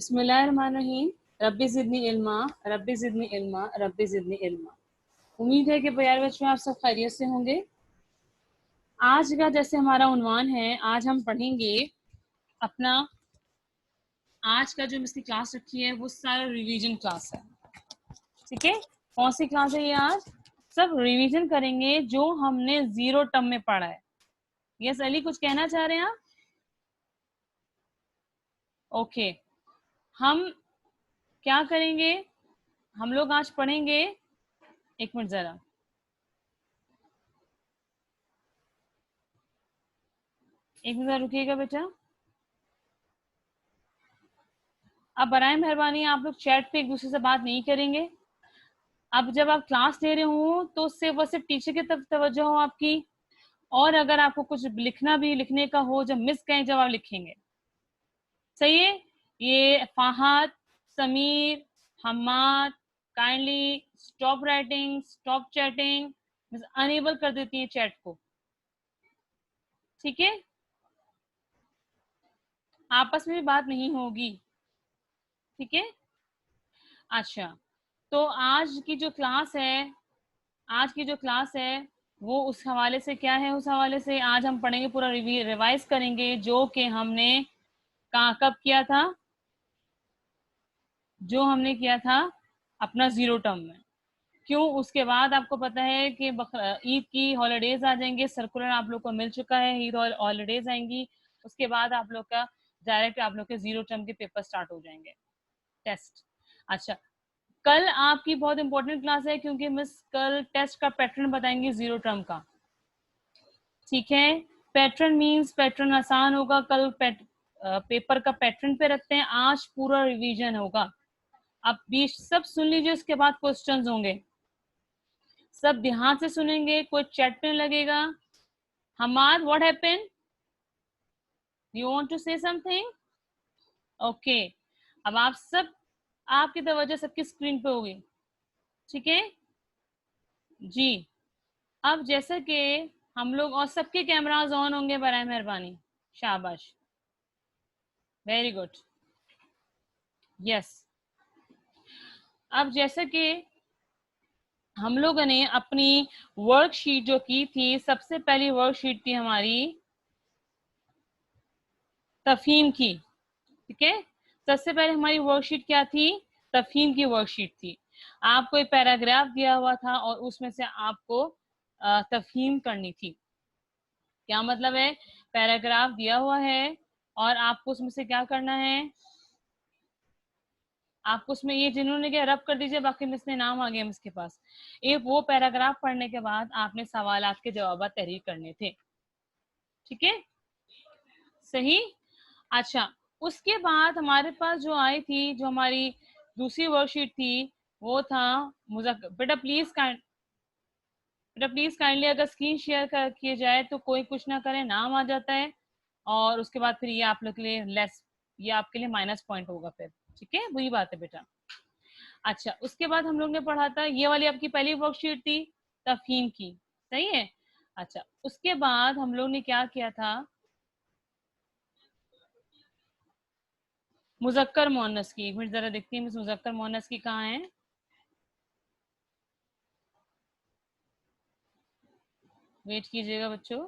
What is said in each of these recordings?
बिस्मिल्लाहिर्रहमानिर्रहीम। रब्बी ज़िदनी इल्मा, रब्बी ज़िदनी इल्मा, रब्बी ज़िदनी इल्मा। उम्मीद है कि प्यारे बच्चों आप सब खैरियत से होंगे। आज का जैसे हमारा उन्वान है, आज हम पढ़ेंगे अपना आज का जो मिसकी क्लास रखी है वो सारा रिवीजन क्लास है। ठीक है, कौन सी क्लास है ये? आज सब रिवीजन करेंगे जो हमने जीरो टर्म में पढ़ा है। यस अली, कुछ कहना चाह रहे हैं आप? ओके, हम क्या करेंगे? हम लोग आज पढ़ेंगे, एक मिनट जरा, एक मिनट रुकिएगा बेटा। अब बराए मेहरबानी आप लोग चैट पे एक दूसरे से बात नहीं करेंगे। अब जब आप क्लास ले रहे हो तो उससे वो सिर्फ टीचर की तरफ तवज्जो हो आपकी, और अगर आपको कुछ लिखना भी लिखने का हो, जब मिस करें जब आप लिखेंगे। सही है? ये Fahad, Sameer, Hammad, kindly stop writing, stop chatting, enable कर देती है चैट को। ठीक है, आपस में भी बात नहीं होगी। ठीक है, अच्छा, तो आज की जो क्लास है, आज की जो क्लास है वो उस हवाले से क्या है, उस हवाले से आज हम पढ़ेंगे, पूरा रिवाइज करेंगे जो कि हमने कहाँ कब किया था, जो हमने किया था अपना जीरो टर्म में। क्यों? उसके बाद आपको पता है कि ईद की हॉलीडेज आ जाएंगे, सर्कुलर आप लोग को मिल चुका है, ईद हॉलीडेज आएंगी, उसके बाद आप लोग का डायरेक्ट आप लोग के जीरो टर्म के पेपर स्टार्ट हो जाएंगे, टेस्ट। अच्छा, कल आपकी बहुत इंपॉर्टेंट क्लास है क्योंकि मिस कल टेस्ट का पैटर्न बताएंगे जीरो टर्म का। ठीक है, पैटर्न मींस पैटर्न आसान होगा, कल पेपर का पैटर्न पे रखते हैं, आज पूरा रिवीजन होगा। अब बीच सब सुन लीजिए, उसके बाद क्वेश्चंस होंगे, सब ध्यान से सुनेंगे, कोई चैट पे लगेगा। Hammad, what happened? You want to say something? Okay, अब आप सब, आपकी तवज्जो सबकी स्क्रीन पे होगी। ठीक है जी। अब जैसे कि हम लोग, और सबके कैमरास ऑन होंगे बराए मेहरबानी, शाबाश, वेरी गुड, यस। अब जैसे कि हम लोगों ने अपनी वर्कशीट जो की थी, सबसे पहली वर्कशीट थी हमारी तफहीम की। ठीक है, सबसे पहले हमारी वर्कशीट क्या थी? तफहीम की वर्कशीट थी। आपको एक पैराग्राफ दिया हुआ था और उसमें से आपको तफहीम करनी थी। क्या मतलब है? पैराग्राफ दिया हुआ है और आपको उसमें से क्या करना है? आपको उसमें, ये जिन्होंने क्या रब कर दीजिए, बाकी मिस ने नाम आ गया मिसके पास। ये वो पैराग्राफ पढ़ने के बाद आपने सवालात के जवाब तहरीर करने थे। ठीक है, सही। अच्छा, उसके बाद हमारे पास जो आई थी, जो हमारी दूसरी वर्कशीट थी, वो था मुज़क्कर। बेटा प्लीज काइंडली अगर स्क्रीन शेयर किए जाए तो कोई कुछ ना करे, नाम आ जाता है और उसके बाद फिर ये आप लोग के लिए लेस, ये आपके लिए माइनस पॉइंट होगा फिर। ठीक है, वही बात है बेटा। अच्छा, उसके बाद हम लोग ने पढ़ा था, ये वाली आपकी पहली वर्कशीट थी तफहीम की, सही है। अच्छा, उसके बाद हम लोग ने क्या किया था? मुजक्कर मोनस की, एक मिनट जरा देखती है मिस, मुजक्कर मोनस की कहाँ है? वेट कीजिएगा बच्चों।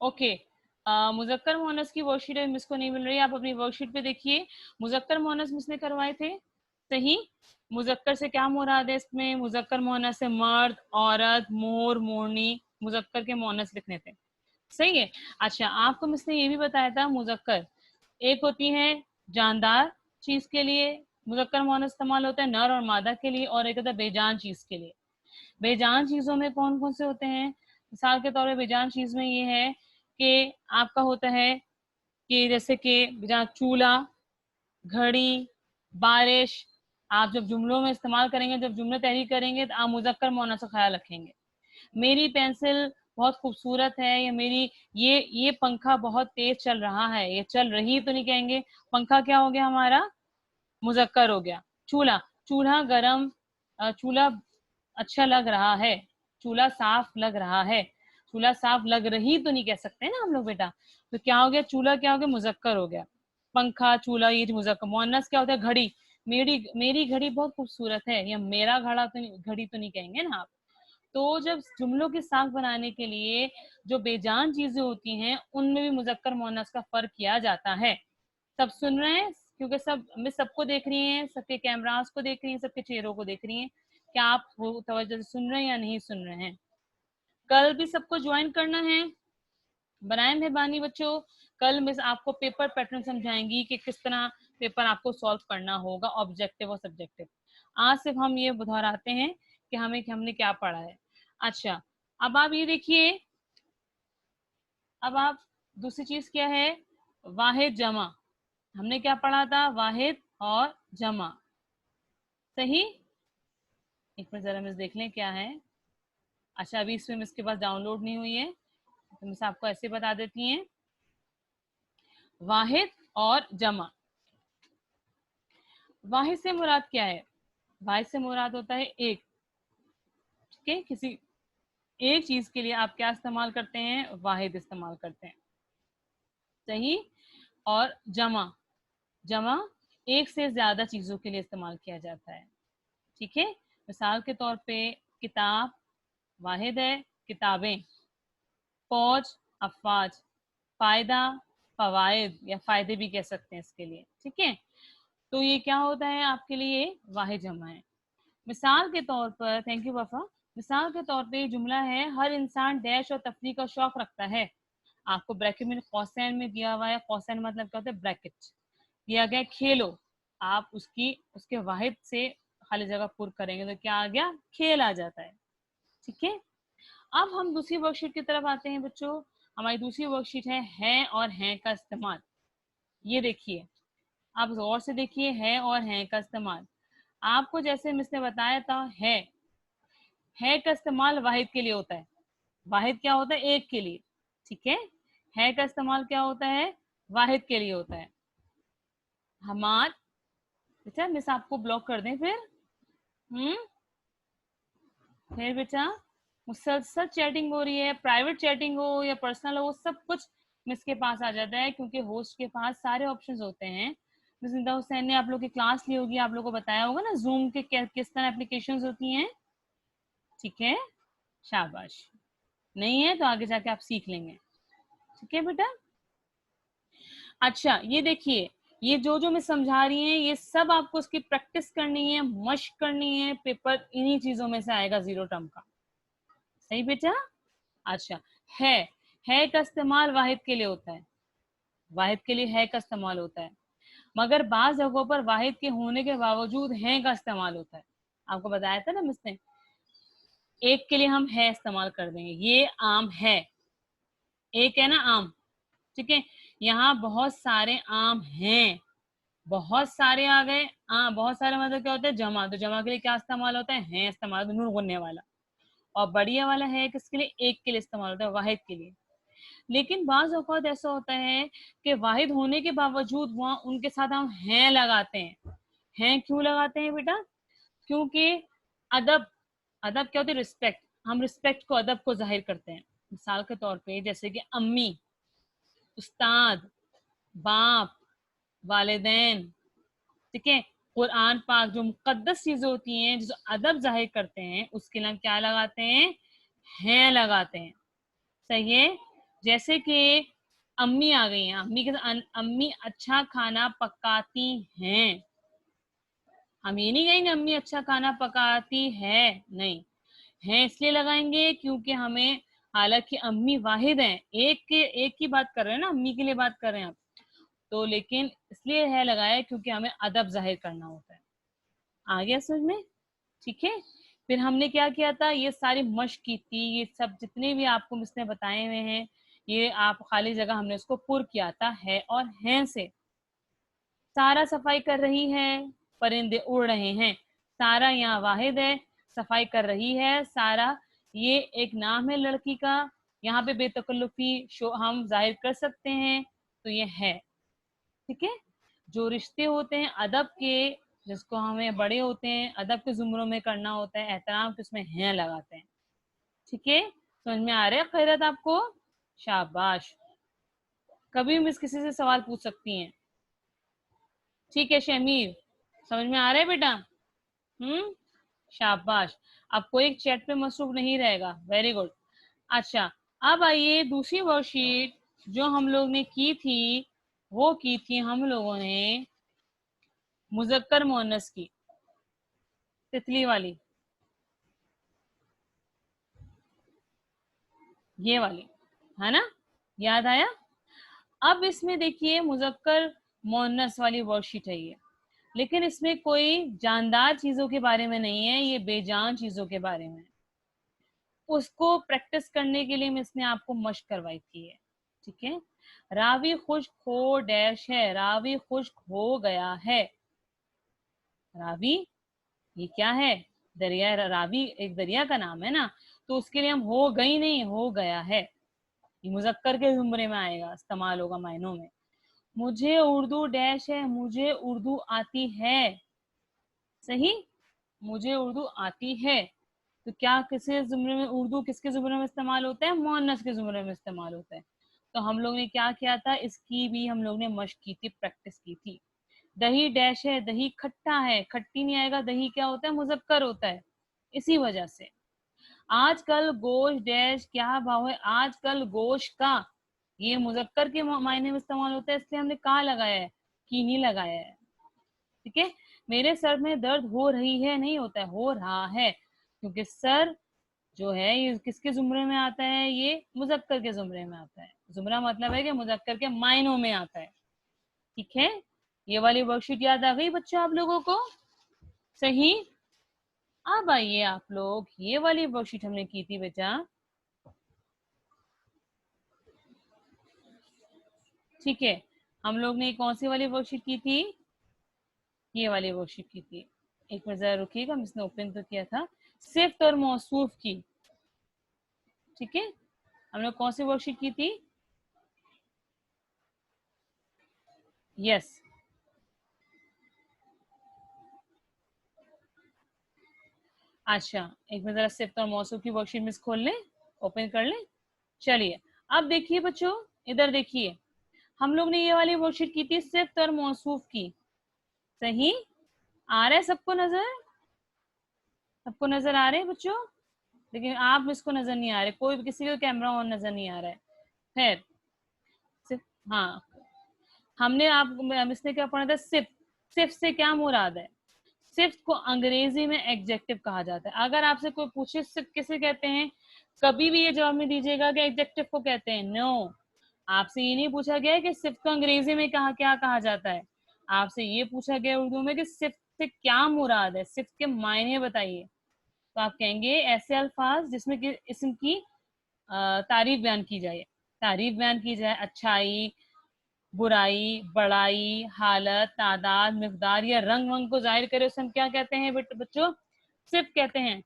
ओके, मुजक्कर मोनस की वर्कशीट मिस को नहीं मिल रही, आप अपनी वर्कशीट पे देखिए। मुजक्कर मोनस मिस ने करवाए थे, सही। मुजक्कर से क्या मुराद है इसमें? मुजक्कर मोनस से मर्द, औरत, मोर, मोरनी, मुजक्कर के मोनस लिखने थे, सही है। अच्छा, आपको मिस ने ये भी बताया था, मुजक्कर एक होती है जानदार चीज के लिए मुजक्कर मोनस इस्तेमाल होता है, नर और मादा के लिए, और एक होता है बेजान चीज के लिए। बेजान चीजों में कौन कौन से होते हैं? मिसाल के तौर पे बेजान चीज में ये है कि आपका होता है कि जैसे कि बेजान चूल्हा, घड़ी, बारिश। आप जब जुमलों में इस्तेमाल करेंगे, जब जुमले तहरीर करेंगे, तो आप मुजक्कर मोनस का ख्याल रखेंगे। मेरी पेंसिल बहुत खूबसूरत है, या मेरी ये पंखा बहुत तेज चल रहा है, ये चल रही तो नहीं कहेंगे, पंखा क्या हो गया हमारा? मुजक्कर हो गया। चूल्हा, चूल्हा गरम, चूल्हा अच्छा लग रहा है, चूल्हा साफ लग रहा है, चूल्हा साफ लग रही तो नहीं कह सकते ना हम लोग बेटा। तो क्या हो गया, चूल्हा क्या हो गया, मुजक्कर हो गया। पंखा, चूल्हा, ये मुजक्कर। मुअन्नस क्या होता है, घड़ी। मेरी मेरी घड़ी बहुत खूबसूरत है, या मेरा घड़ी तो नहीं कहेंगे ना आप। तो जब जुमलों की साख बनाने के लिए जो बेजान चीजें होती हैं, उनमें भी मुजक्कर मुअन्नस का फर्क किया जाता है। सब सुन रहे हैं, क्योंकि सब मैं सबको देख रही हैं, सबके कैमरास को देख रही हैं, सबके चेहरों को देख रही हैं। क्या आप वो तवज्जो से सुन रहे हैं या नहीं सुन रहे हैं? कल भी सबको ज्वाइन करना है, बनाए मेहरबानी बच्चों। कल मिस आपको पेपर पैटर्न समझाएंगी कि किस तरह पेपर आपको सॉल्व करना होगा, ऑब्जेक्टिव और सब्जेक्टिव। आज सिर्फ हम ये दोहराते हैं कि हमने क्या पढ़ा है। अच्छा, अब आप ये देखिए, अब आप दूसरी चीज क्या है, वाहिद जमा। हमने क्या पढ़ा था, वाहिद और जमा, सही। एक मिनट जरा मिस देख लें क्या है। अच्छा, अभी इसमें मिस के पास डाउनलोड नहीं हुई है, तो मिस आपको ऐसे बता देती हैं, वाहिद और जमा। वाहिद से मुराद क्या है, वाहिद से मुराद होता है एक। ठीक है, किसी एक चीज के लिए आप क्या इस्तेमाल करते हैं, वाहिद इस्तेमाल करते हैं, सही। और जमा, जमा एक से ज्यादा चीजों के लिए इस्तेमाल किया जाता है। ठीक है, मिसाल के तौर पे किताब वाहिद है, किताबें। फौज, अफवाज। फायदा, फवायद, या फायदे भी कह सकते हैं इसके लिए। ठीक है, तो ये क्या होता है आपके लिए, वाहिद जमा है। मिसाल के तौर पर, थैंक यू वफा। मिसाल के तौर पे जुमला है, हर इंसान डैश और तफरी का शौक रखता है। आपको ब्रैकेट में कौसैन में दिया हुआ है, कौसैन मतलब क्या होता है, ब्रैकेट। दिया गया खेलो, आप उसके वाहिद से खाली जगह पुर करेंगे तो क्या आ गया, खेल आ जाता है। ठीक है, अब हम दूसरी वर्कशीट की तरफ आते हैं बच्चों। हमारी दूसरी वर्कशीट है और हैं का इस्तेमाल। ये देखिए, आप गौर से देखिए, है और हैं का इस्तेमाल। आपको जैसे मिस ने बताया था, है का इस्तेमाल वाहिद के लिए होता है। वाहिद क्या होता है, एक के लिए। ठीक है का इस्तेमाल क्या होता है, वाहिद के लिए होता है। हमार, बेटा मिस आपको ब्लॉक कर दें फिर? हम्म, फिर बेटा मुसलसल चैटिंग हो रही है, प्राइवेट चैटिंग हो या पर्सनल हो, सब कुछ मिस के पास आ जाता है, क्योंकि होस्ट के पास सारे ऑप्शंस होते हैं। मिस जिंदा हुसैन ने आप लोग की क्लास ली होगी, आप लोग को बताया होगा ना जूम के किस तरह एप्लीकेशंस होती हैं। ठीक है, शाबाश। नहीं है तो आगे जाके आप सीख लेंगे। ठीक है बेटा। अच्छा, ये देखिए, ये जो मैं समझा रही हैं, ये सब आपको उसकी प्रैक्टिस करनी है, मश्क करनी है। पेपर इन्हीं चीजों में से आएगा जीरो टर्म का, सही बेटा। अच्छा, है है का इस्तेमाल वाहिद के लिए होता है, वाहिद के लिए है का इस्तेमाल होता है। मगर बाज जगहों पर वाहिद के होने के बावजूद है का इस्तेमाल होता है। आपको बताया था ना मिसने, एक के लिए हम है इस्तेमाल कर देंगे, ये आम है, एक है ना आम। ठीक है, यहाँ बहुत सारे आम हैं, बहुत सारे आ गए। हाँ, बहुत सारे मतलब क्या होता है, जमा। तो जमा के लिए क्या इस्तेमाल होता है इस्तेमाल, नून गुनने वाला। और बढ़िया वाला है किसके लिए, एक के लिए इस्तेमाल होता है, वाहिद के लिए। लेकिन बाज औक़ात ऐसा होता है कि वाहिद होने के बावजूद वहां उनके साथ हम हैं लगाते हैं। हैं क्यों लगाते हैं बेटा, क्योंकि अदब, अदब क्या होती है, रिस्पेक्ट। हम रिस्पेक्ट को, अदब को जाहिर करते हैं। मिसाल के तौर पे जैसे कि अम्मी, उस्ताद, बाप, वालिदैन। ठीक है, कुरान पाक जो मुकद्दस चीजें होती हैं, जो अदब जाहिर करते हैं, उसके लिए हम क्या लगाते हैं लगाते हैं। सही है, जैसे कि अम्मी आ गई हैं, अम्मी अच्छा खाना पकाती हैं। हम ये नहीं कहेंगे अम्मी अच्छा खाना पकाती है, नहीं, है इसलिए लगाएंगे क्योंकि हमें, हालांकि अम्मी वाहिद हैं, एक की बात कर रहे हैं ना, अम्मी के लिए बात कर रहे हैं आप, तो लेकिन इसलिए है लगाया क्योंकि हमें अदब जाहिर करना होता है। आ गया समझ में? ठीक है, फिर हमने क्या किया था, ये सारी मश्क की थी, ये सब जितने भी आपको मिसने बताए हुए हैं, ये आप खाली जगह हमने उसको पुर किया था है और हैं से। सारा सफाई कर रही है, परिंदे उड़ रहे हैं। सारा यहाँ वाहिद है, सफाई कर रही है सारा, ये एक नाम है लड़की का। यहाँ पे बेतकल्लुफी शो हम जाहिर कर सकते हैं, तो ये है। ठीक है, जो रिश्ते होते हैं अदब के, जिसको हमें बड़े होते हैं अदब के जुमरों में करना होता है एहतराम, तो उसमें हैं लगाते हैं। ठीक है, समझ में आ रहा है खैरत आपको? शाबाश। कभी मिस किसी से सवाल पूछ सकती हैं। ठीक है शमीर, समझ में आ रहा है बेटा? शाबाश। अब कोई चैट पे मसरूफ नहीं रहेगा, वेरी गुड। अच्छा, अब आइए दूसरी वर्कशीट जो हम लोग ने की थी, वो की थी हम लोगों ने मुजक्कर मुअन्नस की, तितली वाली, ये वाली, है ना? याद आया? अब इसमें देखिए मुजक्कर मुअन्नस वाली वर्कशीट है ये, लेकिन इसमें कोई जानदार चीजों के बारे में नहीं है, ये बेजान चीजों के बारे में। उसको प्रैक्टिस करने के लिए मिस ने आपको मशक करवाई थी है। ठीक है, रावी खुश्क हो डैश है, रावी खुश्क हो गया है। रावी ये क्या है? दरिया, रावी एक दरिया का नाम है ना, तो उसके लिए हम हो गई नहीं, हो गया है, ये मुजक्कर के जुमरे में आएगा, इस्तेमाल होगा मायनों में। मुझे उर्दू डैश है, मुझे उर्दू आती है। सही, मुझे उर्दू आती है। तो क्या किसी जुमरे में उर्दू किसके जुमरे में इस्तेमाल होता है? मुअन्नस के जुमरे में इस्तेमाल होता है। तो हम लोग ने क्या किया था, इसकी भी हम लोग ने मशक की थी, प्रैक्टिस की थी। दही डैश है, दही खट्टा है, खट्टी नहीं आएगा, दही क्या होता है? मुजक्कर होता है, इसी वजह से। आजकल गोश्त डैश क्या भाव है? आजकल गोश्त का, ये मुजक्कर के मायने में इस्तेमाल होता है, इसलिए हमने का लगाया है, की नहीं लगाया है। ठीक है, मेरे सर में दर्द हो रही है नहीं होता है, हो रहा है, क्योंकि सर जो है ये किसके जुमरे में आता है? ये मुजक्कर के जुमरे में आता है। जुमरा मतलब है कि मुजक्कर के मायनों में आता है। ठीक है, ये वाली वर्कशीट याद आ गई बच्चों आप लोगों को? सही। अब आइए आप लोग, ये वाली वर्कशीट हमने की थी बेटा, ठीक है, हम लोग ने कौन सी वाली वर्कशीट की थी? ये वाली वर्कशीट की थी। एक मिनट जरा रुकिएगा, इसने ओपन तो किया था, सिफ्त और मौसूफ की। ठीक है, हमने कौन सी वर्कशीट की थी? यस, अच्छा एक मिनट जरा सिफ्त और मौसूफ की वर्कशीट मिस खोल लें, ओपन कर लें। चलिए, अब देखिए बच्चों, इधर देखिए, हम लोग ने ये वाली वर्कशीट की थी सिफ्त और मौसूफ की। सही, आ रहा है सबको नजर? सबको नजर आ रहे हैं बच्चों? लेकिन आप इसको नजर नहीं आ रहे, कोई किसी का कैमरा ऑन नजर नहीं आ रहा है। खैर, हाँ, हमने आप इसने क्या पढ़ा था? सिफ्त। सिफ्त से क्या मुराद है? सिफ्त को अंग्रेजी में एडजेक्टिव कहा जाता है। अगर आपसे कोई पूछे सिफ्त किसे कहते हैं, कभी भी ये जवाब नहीं दीजिएगा कि एडजेक्टिव को कहते हैं, नो। आपसे ये नहीं पूछा गया है कि सिफ्त को अंग्रेजी में कहा क्या कहा जाता है, आपसे ये पूछा गया उर्दू में कि सिफ्त से क्या मुराद है, सिफ्त के मायने बताइए। तो आप कहेंगे ऐसे अल्फाज जिसमें कि इसम की तारीफ बयान की जाए, तारीफ बयान की जाए, अच्छाई, बुराई, बड़ाई, हालत, तादाद, मिकदार या रंग वंग को जाहिर करे, उसे हम क्या कहते हैं बच्चों? सिर्फ कहते हैं।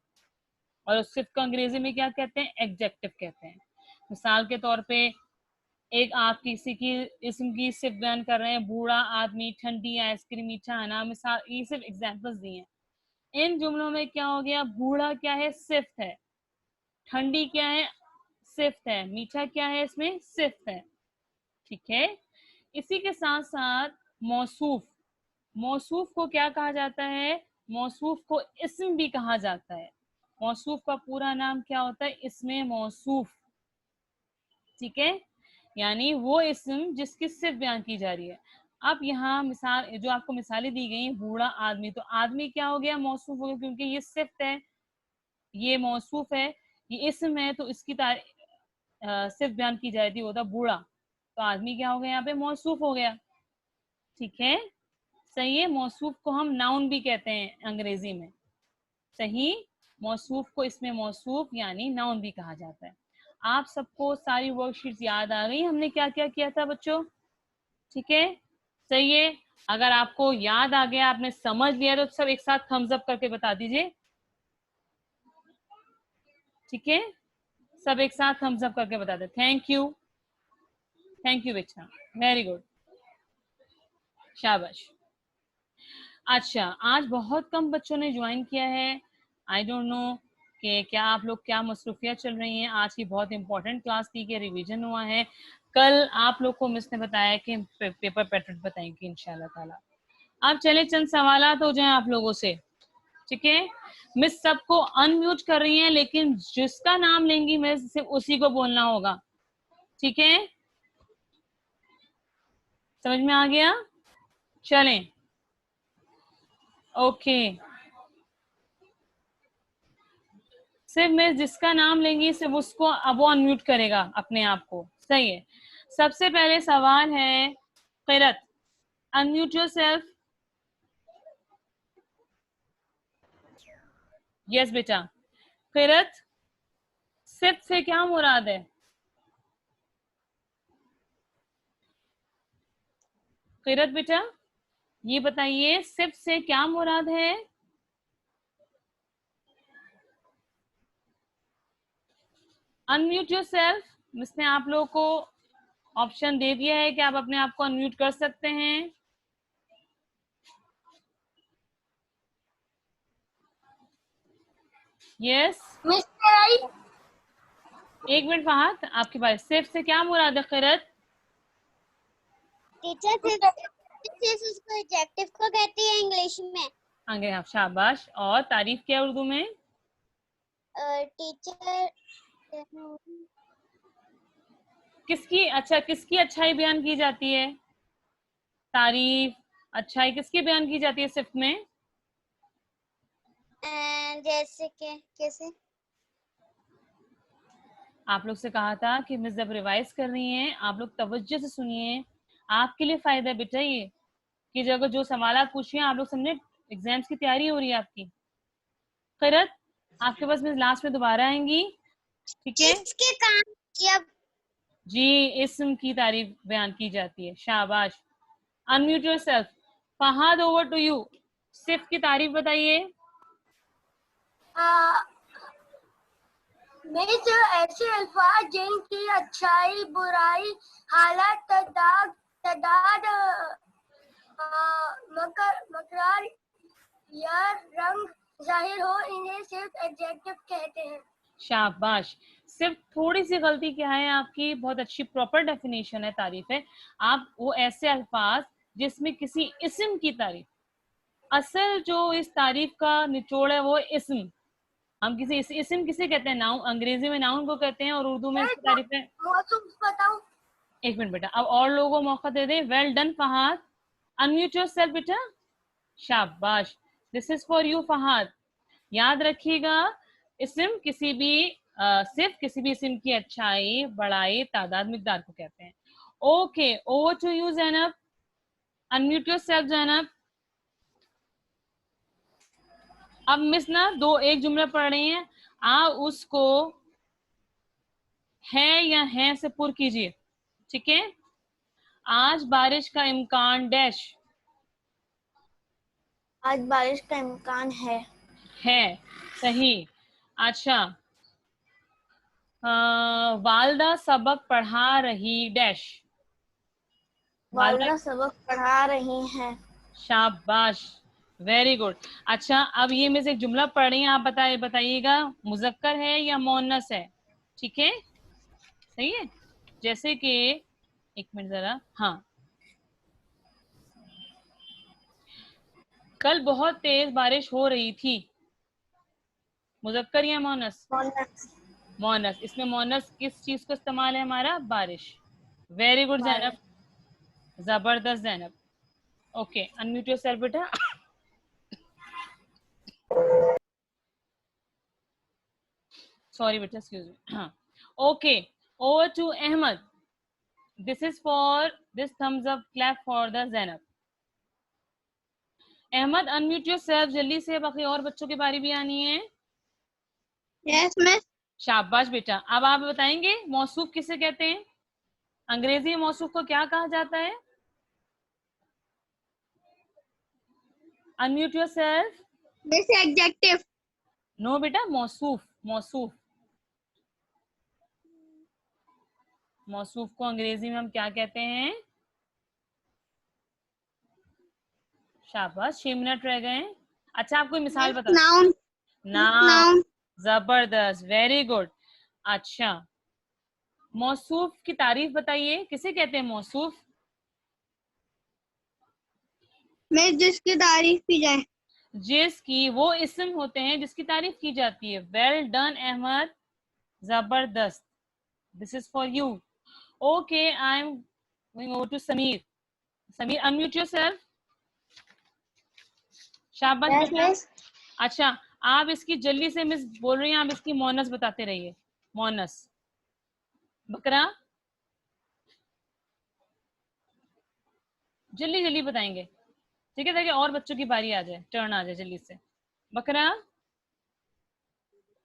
और उस सिर्फ को अंग्रेजी में क्या कहते हैं? एडजेक्टिव कहते हैं। मिसाल के तौर पे, एक आप किसी की इसम की सिर्फ बयान कर रहे हैं, बूढ़ा आदमी, ठंडी आइसक्रीम, मीठा अनार, मिसाल ये सिर्फ एग्जांपल्स दिए हैं। इन जुमलों में क्या हो गया? बूढ़ा क्या है? सिफ्त है। ठंडी क्या है? सिफ्त है। मीठा क्या है? इसमें सिफ्त है। ठीक है, इसी के साथ साथ मौसूफ, मौसूफ को क्या कहा जाता है? मौसूफ को इस्म भी कहा जाता है। मौसूफ का पूरा नाम क्या होता है? इसमें मौसूफ। ठीक है, यानी वो इस्म जिसकी सिर्फ बयान की जा रही है। अब यहाँ मिसाल जो आपको मिसालें दी गई, बूढ़ा आदमी, तो आदमी क्या हो गया? मौसूफ हो गया, क्योंकि ये सिफ्त है, ये मौसूफ है, ये इस्म है, तो इसकी सिर्फ बयान की जा रही थी, वो था बूढ़ा, तो आदमी क्या हो गया? यहाँ पे मौसूफ हो गया। ठीक है, सही है, मौसूफ को हम नाउन भी कहते हैं अंग्रेजी में। सही, मौसूफ को इसमें मौसूफ यानी नाउन भी कहा जाता है। आप सबको सारी वर्कशीट्स याद आ गई हमने क्या क्या किया था बच्चों? ठीक है, सही है। अगर आपको याद आ गया, आपने समझ लिया, तो सब एक साथ थम्स अप करके बता दीजिए। ठीक है, सब एक साथ थम्स अप करके बता दे। थैंक यू, थैंक यू बेटा, वेरी गुड, शाबाश। अच्छा, आज बहुत कम बच्चों ने ज्वाइन किया है, आई डोंट नो कि क्या आप लोग क्या मसरूफियत चल रही हैं। आज की बहुत इंपॉर्टेंट क्लास थी कि रिवीजन हुआ है। कल आप लोग को मिस ने बताया कि पेपर पैटर्न बताएंगे इंशाल्लाह ताला। अब चले चंद सवालात हो जाएं आप लोगों से, ठीक है। मिस सबको अनम्यूट कर रही हैं, लेकिन जिसका नाम लेंगी मिस सिर्फ उसी को बोलना होगा, ठीक है। समझ में आ गया? चलें, ओके। सिर्फ मिस जिसका नाम लेंगी सिर्फ उसको, अब वो अनम्यूट करेगा अपने आप को, सही है। सबसे पहले सवाल है क़िरत, अनम्यूट योरसेल्फ। यस बेटा। क़िरत, सिर्फ से क्या मुराद है? क़िरत बेटा ये बताइए, सिर्फ से क्या मुराद है? Unmute yourself. मिस ने आप लोगों को ऑप्शन दे दिया है कि आप अपने आप को अनम्यूट कर सकते हैं। यस, एक मिनट फहद, आपके पास सिर्फ से क्या मुराद है क़िरत? टीचर सिर्फ उसको एडजेक्टिव को कहती है इंग्लिश में। आगे आप, शाबाश। और तारीफ क्या उर्दू में? टीचर किसकी, अच्छा किसकी अच्छाई बयान की जाती है? तारीफ, अच्छाई किसकी बयान की जाती है सिर्फ में? जैसे कि कैसे? आप लोग से कहा था कि मिस जब रिवाइज कर रही हैं आप लोग तवज्जो से सुनिए, आपके लिए फायदा है बेटा ये, कि जगह जो सवाल आप पूछ रहे हैं आप लोग समझे, एग्जाम्स की तैयारी हो रही है आपकी। क़िरत आपके पास मिस लास्ट में दोबारा आएंगी, ठीक है। इसके काम किया जी, इस्म की तारीफ बयान की जाती है, शाबाश। Unmute yourself. Fahad, over to you, सिर्फ की तारीफ बताइए। मिस ऐसे अल्फाज जिनकी अच्छाई, बुराई, हालत, तदाद, मकरार या रंग जाहिर हो, इन्हें सिर्फ एडजेक्टिव कहते हैं। शाबाश। सिर्फ थोड़ी सी गलती क्या है आपकी, बहुत अच्छी प्रॉपर डेफिनेशन है, तारीफ है। आप वो ऐसे अल्फाज जिसमें किसी इस्म की तारीफ, असल जो इस तारीफ का निचोड़ है वो इस्म, हम किसी इस्म किसे कहते हैं? नाउन, अंग्रेजी में नाउन को कहते हैं और उर्दू में इसकी तारीफ है। बताओ। एक मिनट बेटा, अब और लोगों को मौका दे दें। Well done Fahad, unmute yourself बेटा, शाबाश। This is for you Fahad. याद रखिएगा, इस्म किसी भी सिर्फ किसी भी इस्म की अच्छाई, बड़ाई, तादाद, मिकदार को कहते हैं। Okay, over to you Zainab, unmute yourself Zainab. अब मिस ना एक जुमला पढ़ रही हैं, आप उसको है या है से पुर कीजिए, ठीक है। आज बारिश का इम्कान डैश, आज बारिश का इम्कान है। सही। अच्छा, वालदा सबक पढ़ा रही डैश, वालदा सबक पढ़ा रही हैं। शाबाश, वेरी गुड। अच्छा, अब ये में से एक जुमला पढ़ रही हैं, आप बताइएगा मुजक्कर है या मोनस है, ठीक है, सही है। जैसे कि एक मिनट जरा, हाँ, कल बहुत तेज बारिश हो रही थी, मुजक्कर या मोनस? मोनस। इसमें मोनस किस चीज को इस्तेमाल है हमारा? बारिश। वेरी गुड ज़ैनब, जबरदस्त ज़ैनब। ओके, अनम्यूट योरसेल्फ बेटा। सॉरी बेटा, एक्सक्यूज मी। हाँ, okay, over to Ahmed. This is for this thumbs up clap for the Zainab. Ahmed unmute yourself जल्दी से, बाकी और बच्चों की बारी भी आनी है। Yes miss. शाबाश बेटा। अब आप बताएंगे मौसूफ किसे कहते हैं? अंग्रेजी में मौसूफ को क्या कहा जाता है? Unmute yourself. मिस एडजेक्टिव। नो बेटा, मौसूफ, मौसूफ, मौसूफ को अंग्रेजी में हम क्या कहते हैं? शाबाश, 6 मिनट रह गए। अच्छा, आप कोई मिसाल बता। नाउन। नाउन, जबरदस्त, वेरी गुड। अच्छा, मौसूफ की तारीफ बताइए, किसे कहते हैं मौसूफ? मैं जिसकी तारीफ की जाए। जिसकी, वो इस्म होते हैं जिसकी तारीफ की जाती है। वेल डन अहमद, जबरदस्त, this is for you. Okay, I am going over to Sameer. Sameer unmute yourself. शाबाश यस बेटा। मिस। अच्छा, आप इसकी जल्दी से मिस बोल रही हैं, आप इसकी मोनस बताते रहिए। मोनस, बकरा, जल्दी जल्दी बताएंगे, ठीक है, ताकि और बच्चों की बारी आ जाए, टर्न आ जाए जल्दी से। बकरा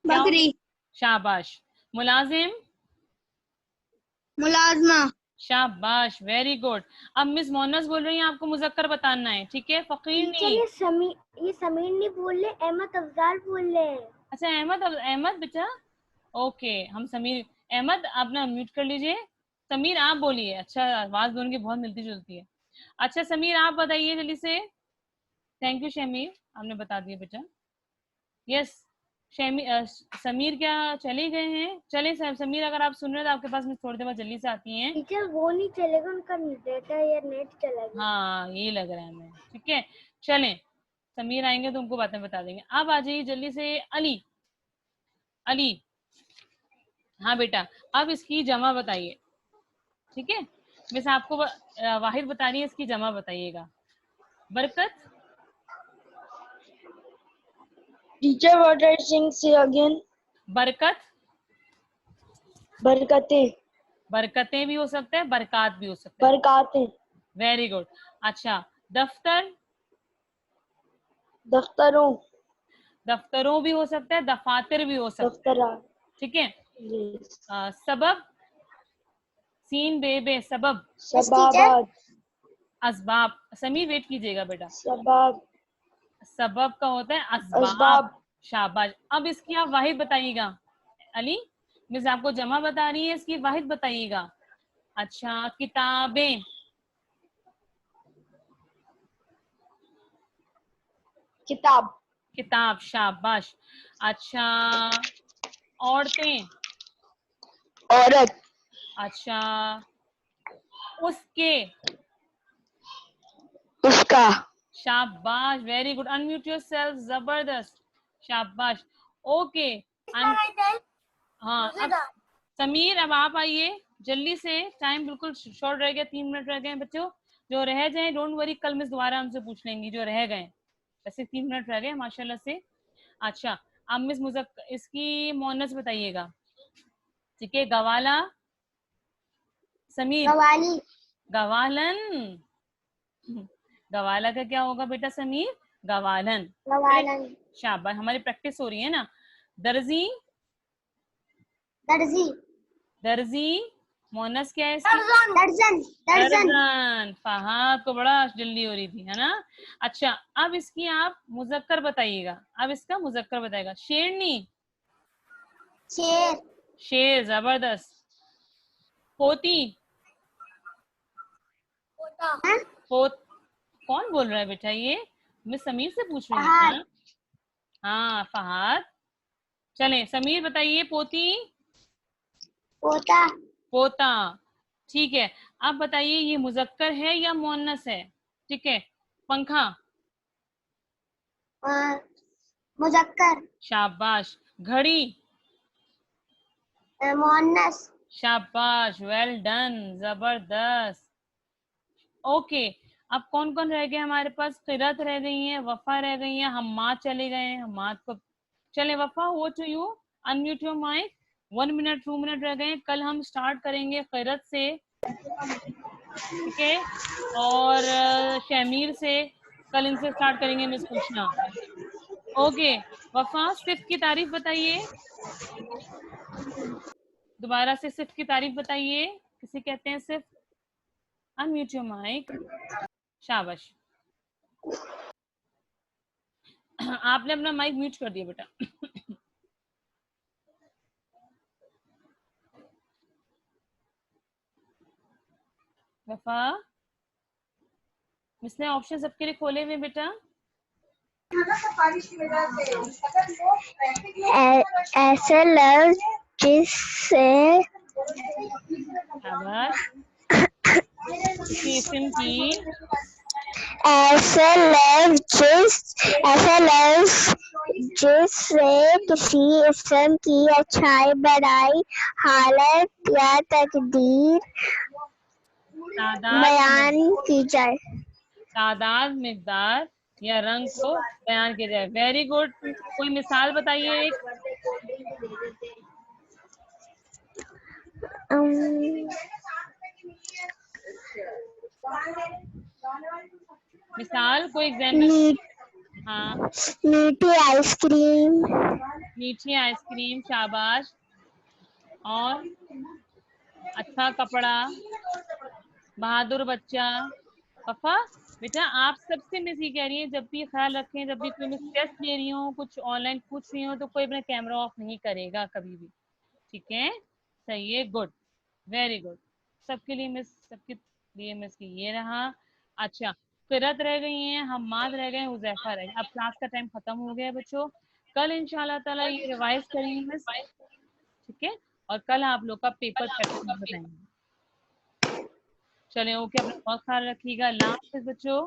क्या हो? बकरी। शाबाश। मुलाजिम, मुलाजमा। शाबाश, वेरी गुड। अब मिस मोनस बोल रही हैं, आपको मुजक्कर बताना है, ठीक है, फकीर टीचर नहीं। ये समीर नहीं बोल रहे, अहमद अफजाल बोल रहे हैं। अच्छा, अहमद, अहमद बेटा, ओके, हम समीर। अहमद आप ना म्यूट कर लीजिए। समीर आप बोलिए। अच्छा, आवाज दोनों की बहुत मिलती जुलती है। अच्छा समीर आप बताइए जल्दी से। थैंक यू शमीर, आपने बता दिया बेटा। यस, समीर क्या चले गए हैं? चले सर, समीर अगर आप सुन रहे हैं तो आपके पास में थोड़ी देर बाद जल्दी से आती हैं। टीचर वो नहीं चलेगा, उनका डेटा या नेट चला गया। हाँ, यही लग रहा है हमें, ठीक है। चलें, समीर आएंगे तो उनको बातें बता देंगे। अब आ जाइए जल्दी से अली। अली, हाँ बेटा, अब इसकी जमा बताइए, ठीक है। वैसे आपको वाहिद बता रही है, इसकी जमा बताइएगा। बरकत, टीचर व्हाट आर सेइंग, से अगेन। बरकत, बरकतें। बरकतें भी हो सकता है, बरकात भी हो सकता है। बरकातें। Very good. अच्छा, दफ्तर, दफ्तरों। दफ्तरों भी हो सकता है, दफातर भी हो सकता है, दफ्तरा। ठीक है। यस। सबब, सीन बे सबब, सबाबाद। असबाब। समीर वेट कीजिएगा बेटा। सबाब। सबब का होता है असबाब। असबाब। शाबाश। अब इसकी आप वाहिद बताइएगा। अली, मिस आपको जमा बता रही है, इसकी वाहिद बताइएगा। अच्छा, किताबें, किताब। किताब, शाबाश। अच्छा, औरतें, औरत। अच्छा, उसके, उसका। शाबाश, वेरी गुड, अनम्यूट योरसेल्फ, जबरदस्त, शाबाश। ओके, हाँ, अब समीर अब आप आइए जल्दी से, टाइम बिल्कुल शॉर्ट रह गया, 3 मिनट रह गए बच्चों। जो रह जाए डोंट वरी, कल मिस दोबारा हमसे पूछ लेंगी जो रह गए। वैसे 3 मिनट रह गए माशाल्लाह से। अच्छा, अब मिस इसकी मोनस बताइएगा, ठीक है। गवाला, समीर, गवाली। गवालन, गवाला का क्या होगा बेटा समीर? गवालन। गवालन। शाबाश, हमारी प्रैक्टिस हो रही है ना। दर्जी, दर्जी। दर्जी, मोनस क्या है इसकी? दर्जन। दर्जन। दर्जन। फहाद को बड़ा जल्दी हो रही थी, है ना। अच्छा, अब इसकी आप मुजक्कर बताइएगा। अब इसका मुजक्कर बताएगा। शेरनी, शेर। शेर, जबरदस्त। पोती, पोत, कौन बोल रहा है बेटा ये? मैं समीर से पूछ रही हूँ ना। हाँ, फहाद। चलें, समीर बताइए। पोती, पोता। पोता, ठीक है। अब बताइए ये मुजक्कर है या मोन्नस है? ठीक है। पंखा, मुजक्कर। शाबाश। घड़ी, मोन्नस। शाबाश, वेल डन, जबरदस्त। ओके, अब कौन कौन रह गए हमारे पास? किरत रह गई है, वफा रह गई है, हम्माद चले गए हैं। हम्माद को चले, Wafa over to you, unmute your mic. 1 minute 2 minute रह गए। कल हम स्टार्ट करेंगे किरत से, ठीक है, और शमीर से। कल इनसे स्टार्ट करेंगे मिस पूछना। ओके, वफा सिर्फ की तारीफ बताइए, दोबारा से सिर्फ की तारीफ बताइए, किसे कहते हैं सिर्फ? अनम्यूट योर माइक, शाबाश। आपने अपना माइक म्यूट कर दिया बेटा। वफा, इसने ऑप्शन सबके लिए खोले हुए बेटा। ऐसे लफ्ज जिससे शाबाश। इसी इस्म की ऐसे लफ्ज जिससे किसी इस्म की अच्छाई, बड़ाई, हालत या तकदीर तादाद, बयान की जाए। तादाद, मिकदार या रंग को बयान किया जाए। Very good. कोई मिसाल बताइए एक। मिसाल, कोई एग्जाम्पल। मीठ हाँ, मीठी आइसक्रीम, मीठी आइसक्रीम, शाबाश। और अच्छा कपड़ा, बहादुर बच्चा। पप्पा, बेटा आप सबसे मैं ये कह रही है, जब भी ख्याल रखें, जब भी कोई मैं टेस्ट ले रही हूँ, कुछ ऑनलाइन पूछ रही हूँ, तो कोई अपना कैमरा ऑफ नहीं करेगा कभी भी। ठीक है, सही है, गुड, वेरी गुड। सबके लिए मिस, सबके लिए मिस की ये रहा। अच्छा, फिरत रह गई हैं, हम्माद रह गए, हुजैफा रह गए। अब क्लास का टाइम खत्म हो गया है बच्चों। कल इंशाल्लाह ताला ये रिवाइज करेंगे मिस। ठीक है, और कल आप लोग का पेपर प्रैक्टिस बताएंगे। चले, ओके, अपना बहुत ख्याल रखिएगा। अल्लाह हाफिज बच्चों।